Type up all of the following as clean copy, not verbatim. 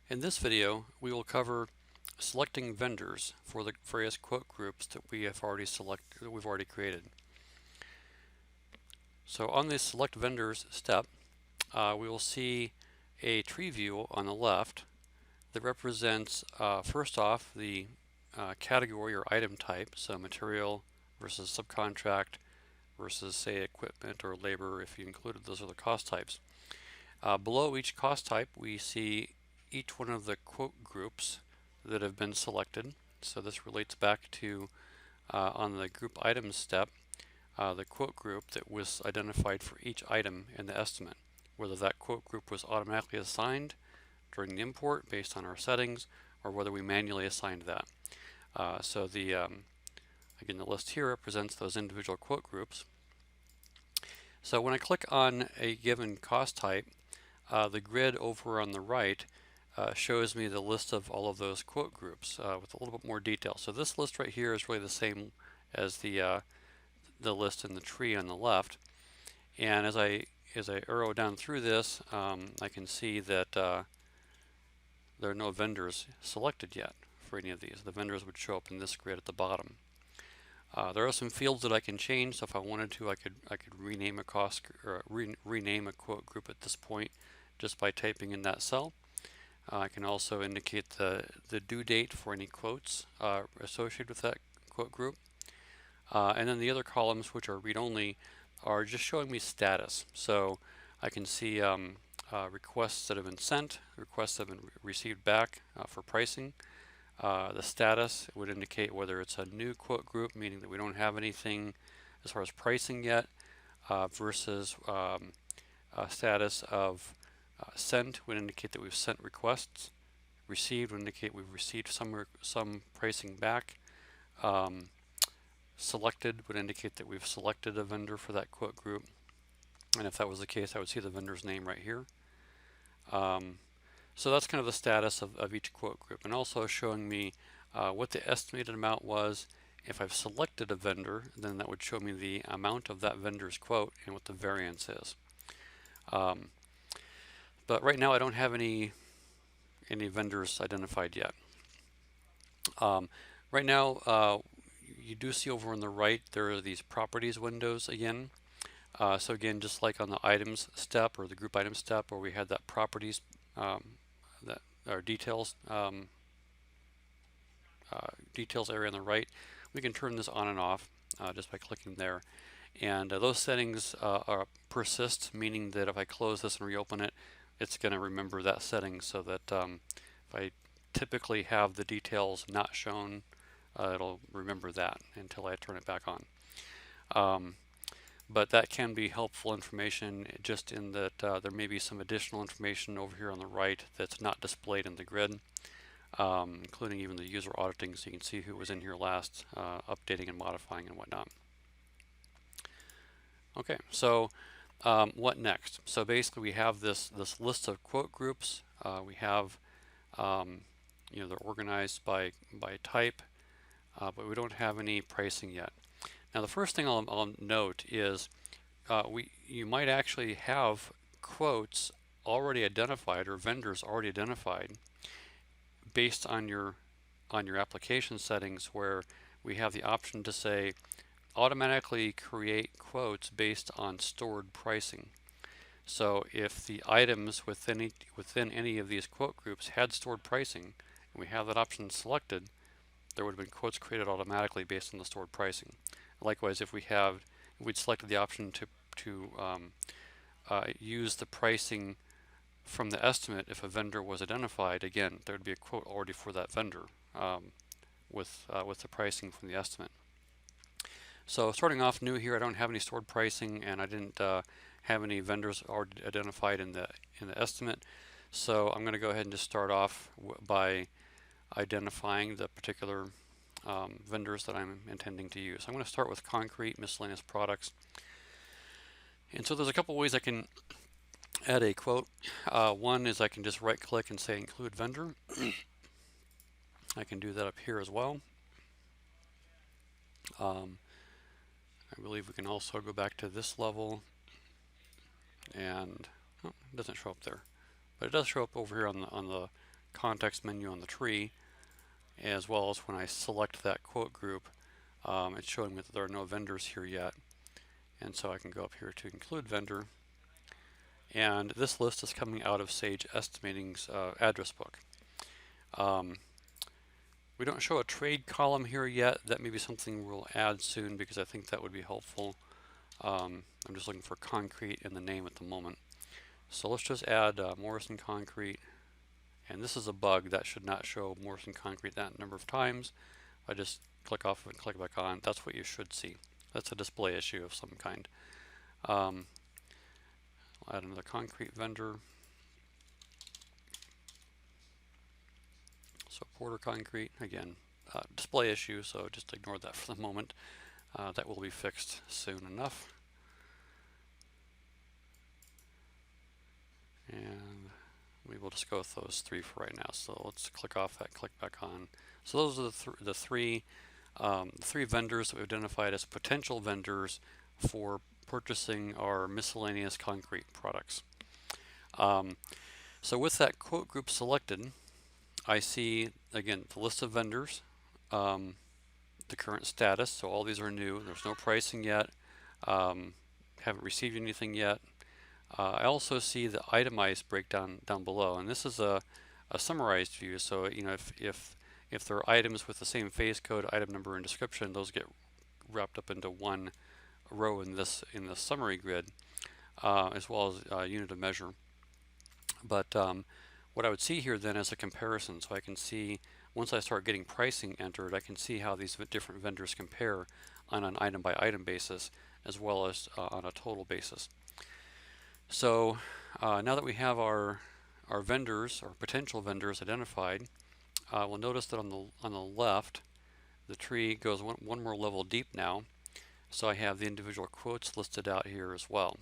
In this video, we will cover selecting vendors for the various quote groups that we've already created. So on the select vendors step, we will see a tree view on the left that represents first off the category or item type, so material versus subcontract versus say equipment or labor if you included those other cost types. Below each cost type we see each one of the quote groups that have been selected. So this relates back to on the group items step, the quote group that was identified for each item in the estimate, whether that quote group was automatically assigned during the import based on our settings or whether we manually assigned that. So again, the list here represents those individual quote groups. So when I click on a given cost type, the grid over on the right shows me the list of all of those quote groups with a little bit more detail. So this list right here is really the same as the list in the tree on the left. And as I arrow down through this, I can see that there are no vendors selected yet for any of these. The vendors would show up in this grid at the bottom. There are some fields that I can change, so if I wanted to, I could rename a rename a quote group at this point just by typing in that cell. I can also indicate the due date for any quotes associated with that quote group. And then the other columns, which are read-only, are just showing me status. So I can see requests that have been sent, requests that have been received back for pricing. The status would indicate whether it's a new quote group, meaning that we don't have anything as far as pricing yet, versus status of sent would indicate that we've sent requests. Received would indicate we've received some pricing back. Selected would indicate that we've selected a vendor for that quote group. And if that was the case, I would see the vendor's name right here. So that's kind of the status of each quote group, and also showing me what the estimated amount was. If I've selected a vendor, then that would show me the amount of that vendor's quote and what the variance is. But right now I don't have any vendors identified yet. Right now you do see over on the right there are these properties windows again. So again, just like on the items step or the group items step where we had that properties that our details details area on the right, we can turn this on and off just by clicking there. And those settings persist, meaning that if I close this and reopen it, it's going to remember that setting, so that if I typically have the details not shown, it'll remember that until I turn it back on. But that can be helpful information, just in that there may be some additional information over here on the right that's not displayed in the grid, including even the user auditing, so you can see who was in here last, updating and modifying and whatnot. Okay, so what next? So basically we have this list of quote groups. We have they're organized by type, but we don't have any pricing yet. Now the first thing I'll note is you might actually have quotes already identified or vendors already identified based on your application settings, where we have the option to say automatically create quotes based on stored pricing. So if the items within any of these quote groups had stored pricing and we have that option selected, there would have been quotes created automatically based on the stored pricing. Likewise, if we'd selected the option to use the pricing from the estimate, if a vendor was identified, again, there would be a quote already for that vendor with the pricing from the estimate. So starting off new here, I don't have any stored pricing, and I didn't have any vendors already identified in the estimate. So I'm going to go ahead and just start off by identifying the particular vendors that I'm intending to use. I'm going to start with concrete miscellaneous products. And so there's a couple ways I can add a quote. One is I can just right click and say include vendor. I can do that up here as well. I believe we can also go back to this level, and it doesn't show up there, but it does show up over here on the context menu on the tree, as well as when I select that quote group, it's showing me that there are no vendors here yet. And so I can go up here to include vendor, and this list is coming out of Sage Estimating's address book. We don't show a trade column here yet. That may be something we'll add soon because I think that would be helpful. I'm just looking for concrete in the name at the moment. So let's just add Morrison Concrete, and this is a bug that should not show Morrison Concrete that number of times. I just click off and click back on. That's what you should see. That's a display issue of some kind. I'll add another concrete vendor. So Porter Concrete, again, display issue, so just ignore that for the moment. That will be fixed soon enough. And we will just go with those three for right now. So let's click off that, click back on. So those are the three vendors that we identified as potential vendors for purchasing our miscellaneous concrete products. So with that quote group selected, I see again the list of vendors, the current status, so all these are new. There's no pricing yet, haven't received anything yet. I also see the itemized breakdown down below, and this is a summarized view. So you know, if there are items with the same phase code, item number, and description, those get wrapped up into one row in the summary grid, as well as unit of measure. But what I would see here then is a comparison, so I can see once I start getting pricing entered, I can see how these different vendors compare on an item by item basis as well as on a total basis. So now that we have our vendors, or potential vendors, identified, we'll notice that on the left, the tree goes one more level deep now. So I have the individual quotes listed out here as well.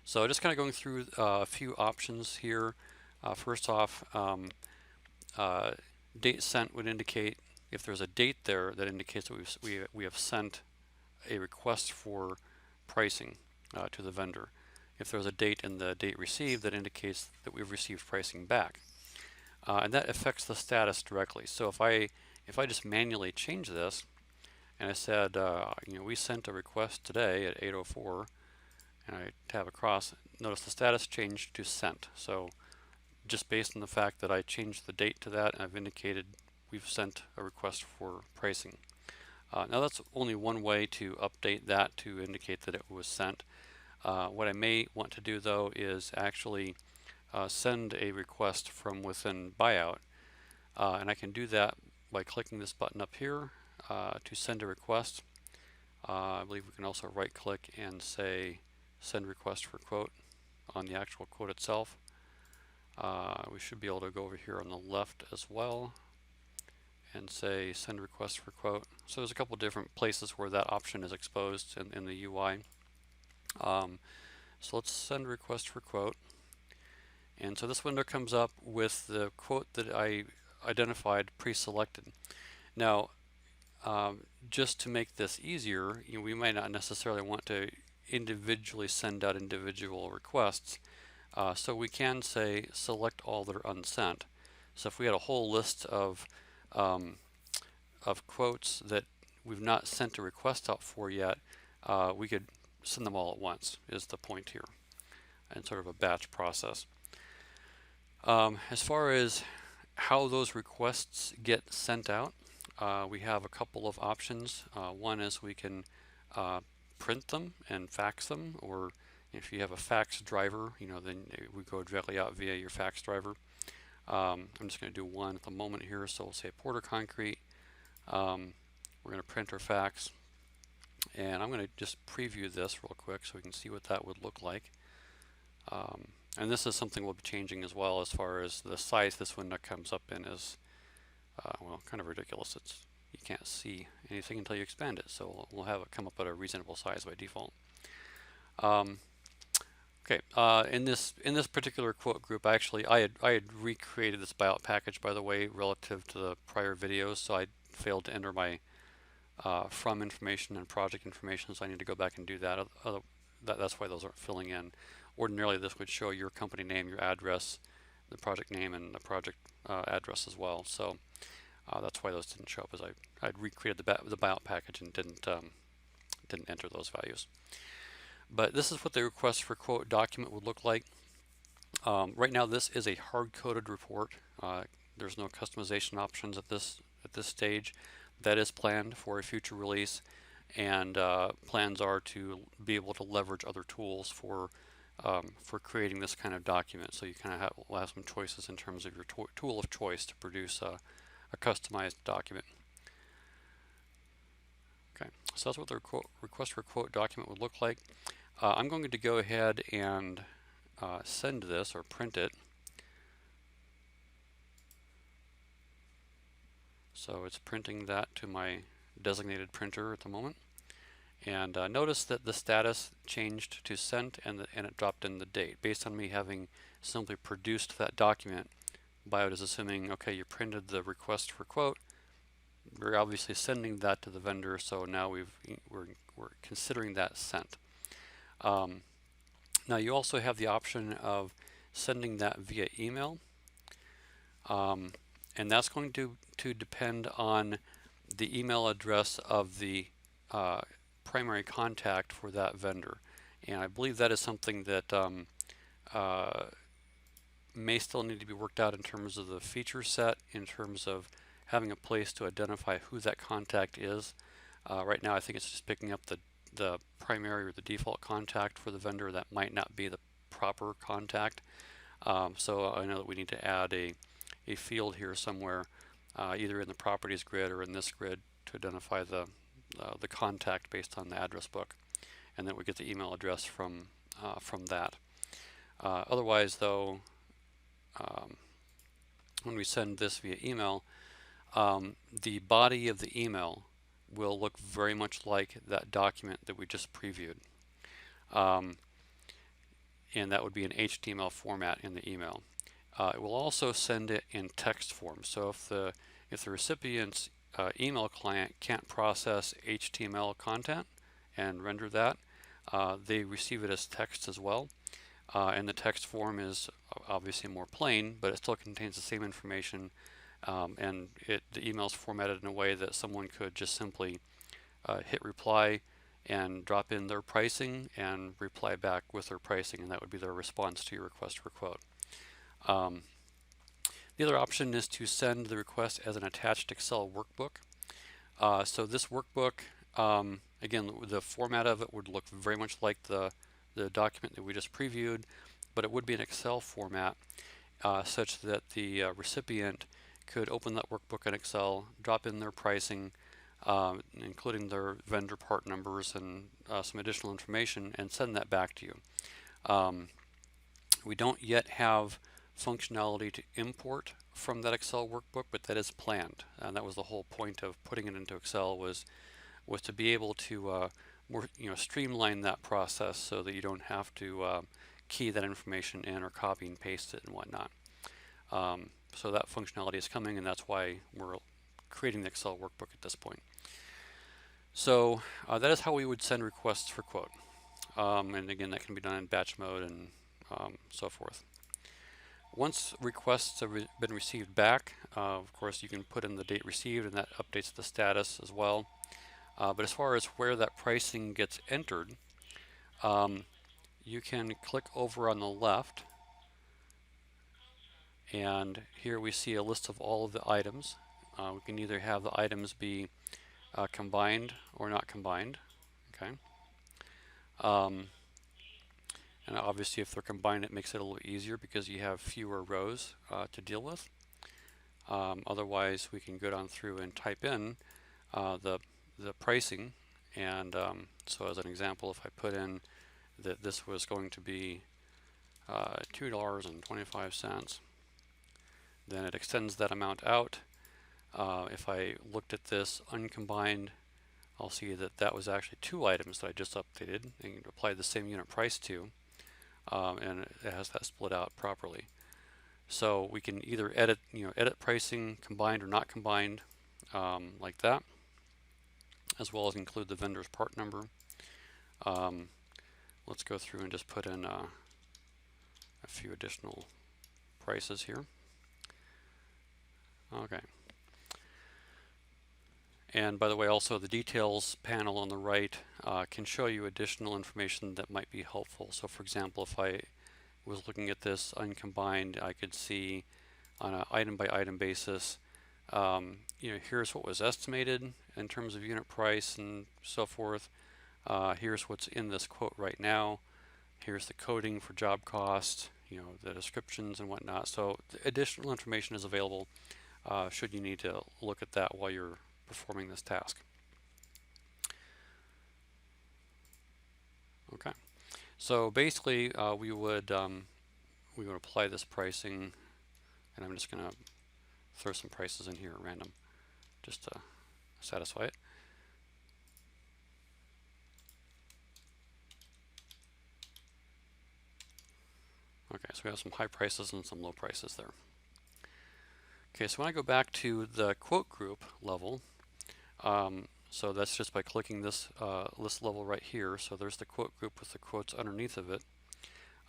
So just kind of going through a few options here. First off, date sent would indicate if there's a date there that indicates that we have sent a request for pricing to the vendor. If there's a date in the date received, that indicates that we've received pricing back, and that affects the status directly. So if I just manually change this, and I said, you know, we sent a request today at 8:04, and I tab across, notice the status changed to sent. So just based on the fact that I changed the date to that, I've indicated we've sent a request for pricing. Now that's only one way to update that to indicate that it was sent. What I may want to do though is actually send a request from within buyout, and I can do that by clicking this button up here to send a request. I believe we can also right click and say send request for quote on the actual quote itself. We should be able to go over here on the left as well and say send request for quote. So there's a couple different places where that option is exposed in the UI. So let's send request for quote, and so this window comes up with the quote that I identified pre-selected. Now just to make this easier, you know, we might not necessarily want to individually send out individual requests, so we can say select all that are unsent. So if we had a whole list of quotes that we've not sent a request out for yet, we could send them all at once, is the point here, and sort of a batch process. As far as how those requests get sent out, we have a couple of options. One is we can print them and fax them, or if you have a fax driver, you know, then it would go directly out via your fax driver. I'm just going to do one at the moment here, so we'll say Porter Concrete. We're going to print or fax, and I'm going to just preview this real quick so we can see what that would look like. And this is something we'll be changing as well, as far as the size this window comes up in is well, kind of ridiculous. You can't see anything until you expand it, so we'll have it come up at a reasonable size by default. Okay, in this particular quote group, actually I had recreated this buyout package, by the way, relative to the prior videos, so I failed to enter my from information and project information, so I need to go back and do that. That's why those aren't filling in. Ordinarily this would show your company name, your address, project name and the project address as well. So that's why those didn't show up, as I'd recreated the buyout package and didn't enter those values. But this is what the request for quote document would look like. Right now, this is a hard-coded report. There's no customization options at this stage. That is planned for a future release, and plans are to be able to leverage other tools for creating this kind of document. So you kind of will have some choices in terms of your tool of choice to produce a customized document. Okay, so that's what the request for quote document would look like. I'm going to go ahead and send this or print it. So it's printing that to my designated printer at the moment. And notice that the status changed to sent, and it dropped in the date. Based on me having simply produced that document, Biot is assuming, okay, you printed the request for quote. We're obviously sending that to the vendor, so now we're considering that sent. Now you also have the option of sending that via email, and that's going to depend on the email address of the primary contact for that vendor. And I believe that is something that may still need to be worked out in terms of the feature set, in terms of having a place to identify who that contact is. Right now I think it's just picking up the primary or the default contact for the vendor. That might not be the proper contact. So I know that we need to add a field here somewhere, either in the properties grid or in this grid, to identify the contact based on the address book, and then we get the email address from that. Otherwise, though, when we send this via email, the body of the email will look very much like that document that we just previewed, and that would be an HTML format in the email. It will also send it in text form. So if the recipient's email client can't process HTML content and render that, they receive it as text as well. And the text form is obviously more plain, but it still contains the same information, and the email is formatted in a way that someone could just simply hit reply and drop in their pricing and reply back with their pricing, and that would be their response to your request for quote. The other option is to send the request as an attached Excel workbook. So this workbook, again, the format of it would look very much like the document that we just previewed, but it would be an Excel format, such that the recipient could open that workbook in Excel, drop in their pricing, including their vendor part numbers and some additional information, and send that back to you. We don't yet have functionality to import from that Excel workbook, but that is planned, and that was the whole point of putting it into Excel, was to be able to more streamline that process so that you don't have to key that information in or copy and paste it and whatnot. So that functionality is coming, and that's why we're creating the Excel workbook at this point. So that is how we would send requests for quote, and again, that can be done in batch mode and so forth. Once requests have been received back, of course you can put in the date received, and that updates the status as well. But as far as where that pricing gets entered, you can click over on the left, and here we see a list of all of the items. We can either have the items be combined or not combined. Okay. And obviously if they're combined, it makes it a little easier because you have fewer rows to deal with. Otherwise, we can go down through and type in the pricing, and so as an example, if I put in that this was going to be $2.25, then it extends that amount out. If I looked at this uncombined, I'll see that that was actually two items that I just updated and applied the same unit price to, and it has that split out properly. So we can either edit pricing combined or not combined, like that, as well as include the vendor's part number. Let's go through and just put in a few additional prices here. Okay. And by the way, also the details panel on the right can show you additional information that might be helpful. So for example, if I was looking at this uncombined, I could see on an item by item basis, here's what was estimated in terms of unit price and so forth. Here's what's in this quote right now. Here's the coding for job cost, the descriptions and whatnot. So additional information is available should you need to look at that while you're performing this task. Okay, so basically we would apply this pricing, and I'm just going to throw some prices in here at random just to satisfy it. Okay, so we have some high prices and some low prices there. Okay, so when I go back to the quote group level, so that's just by clicking this list level right here. So there's the quote group with the quotes underneath of it.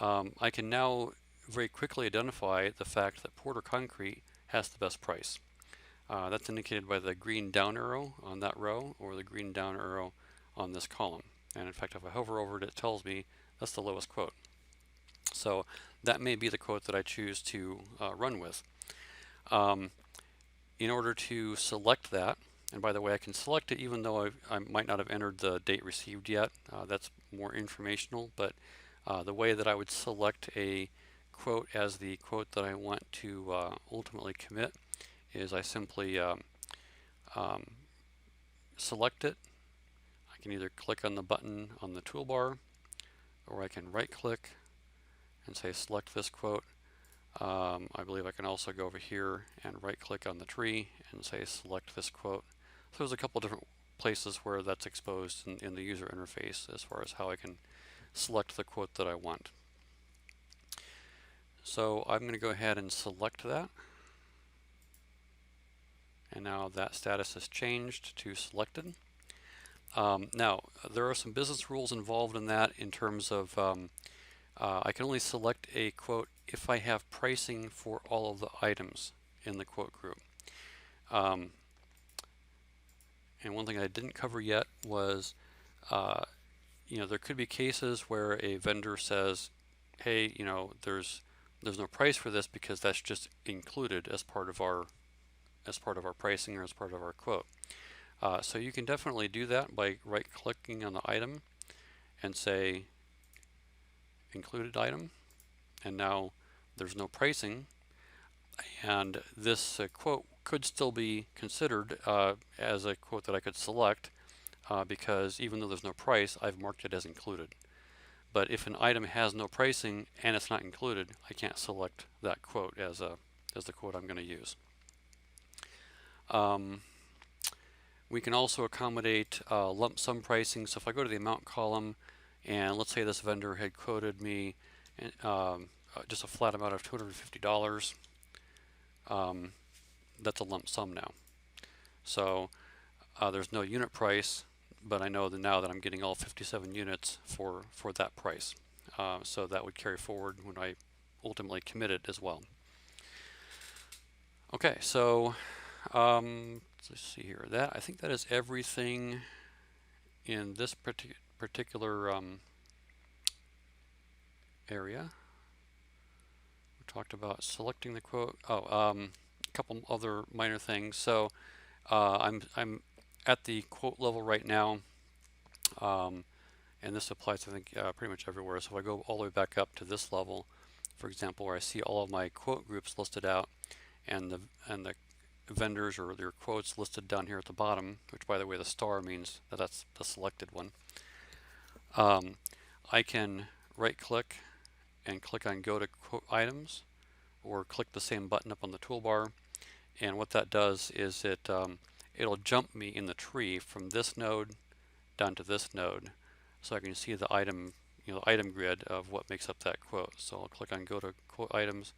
I can now very quickly identify the fact that Porter Concrete has the best price. That's indicated by the green down arrow on that row or the green down arrow on this column. And in fact, if I hover over it, it tells me that's the lowest quote. So that may be the quote that I choose to run with. In order to select that, and by the way, I can select it even though I might not have entered the date received yet. That's more informational, but the way that I would select a quote as the quote that I want to ultimately commit is I simply select it. I can either click on the button on the toolbar, or I can right click and say select this quote. I believe I can also go over here and right click on the tree and say select this quote. So there's a couple different places where that's exposed in the user interface as far as how I can select the quote that I want. So I'm going to go ahead and select that. And now that status has changed to selected. Now, there are some business rules involved in that in terms of I can only select a quote if I have pricing for all of the items in the quote group. And one thing I didn't cover yet was, there could be cases where a vendor says, hey, there's no price for this because that's just included as part of our pricing or as part of our quote. So you can definitely do that by right-clicking on the item and say included item, and now there's no pricing, and this quote could still be considered as a quote that I could select because even though there's no price, I've marked it as included. But if an item has no pricing and it's not included, I can't select that quote as the quote I'm going to use. We can also accommodate lump sum pricing. So if I go to the amount column and let's say this vendor had quoted me just a flat amount of $250, that's a lump sum now. So there's no unit price, but I know that now that I'm getting all 57 units for that price. So that would carry forward when I ultimately commit it as well. Okay, so let's see here. I think that is everything in this particular area. We talked about selecting the quote. A couple other minor things. So I'm at the quote level right now, and this applies, I think, pretty much everywhere. So if I go all the way back up to this level, for example, where I see all of my quote groups listed out, and the vendors or their quotes listed down here at the bottom, which by the way the star means that that's the selected one. I can right click and click on go to quote items, or click the same button up on the toolbar, and what that does is it'll jump me in the tree from this node down to this node, so I can see the item item grid of what makes up that quote. So I'll click on go to quote items,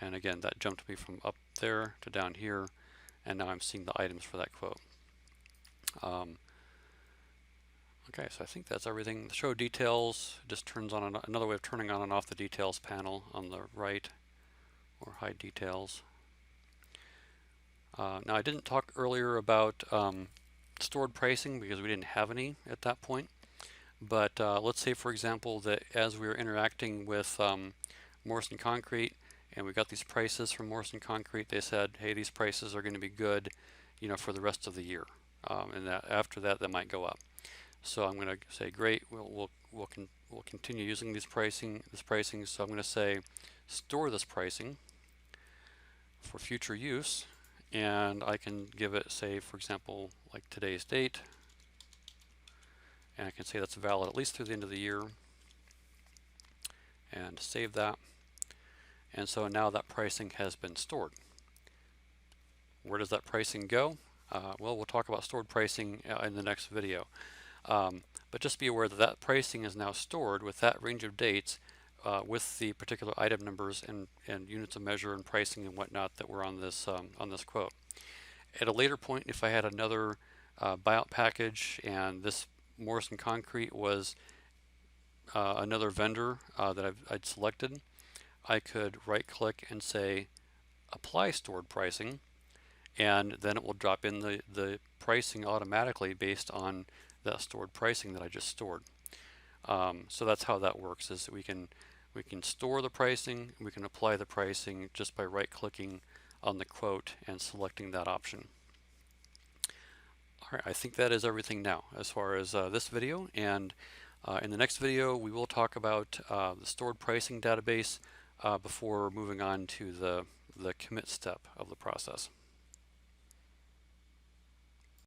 and again that jumped me from up there to down here, and now I'm seeing the items for that quote. Okay, so I think that's everything. The show details just turns on another way of turning on and off the details panel on the right or hide details. Now I didn't talk earlier about stored pricing because we didn't have any at that point. But let's say, for example, that as we were interacting with Morrison Concrete and we got these prices from Morrison Concrete, they said, hey, these prices are going to be good, for the rest of the year. And that after that, might go up. So I'm going to say, great, we'll continue using this pricing. So I'm going to say, store this pricing for future use. And I can give it, say, for example, like today's date. And I can say that's valid at least through the end of the year. And save that. And so now that pricing has been stored. Where does that pricing go? Well, we'll talk about stored pricing in the next video. But just be aware that that pricing is now stored with that range of dates with the particular item numbers and units of measure and pricing and whatnot that were on this quote. At a later point, if I had another buyout package and this Morrison Concrete was another vendor that I'd selected, I could right click and say apply stored pricing, and then it will drop in the pricing automatically based on that stored pricing that I just stored. So that's how that works, is that we can store the pricing, we can apply the pricing just by right clicking on the quote and selecting that option. Alright, I think that is everything now as far as this video, and in the next video we will talk about the stored pricing database before moving on to the commit step of the process.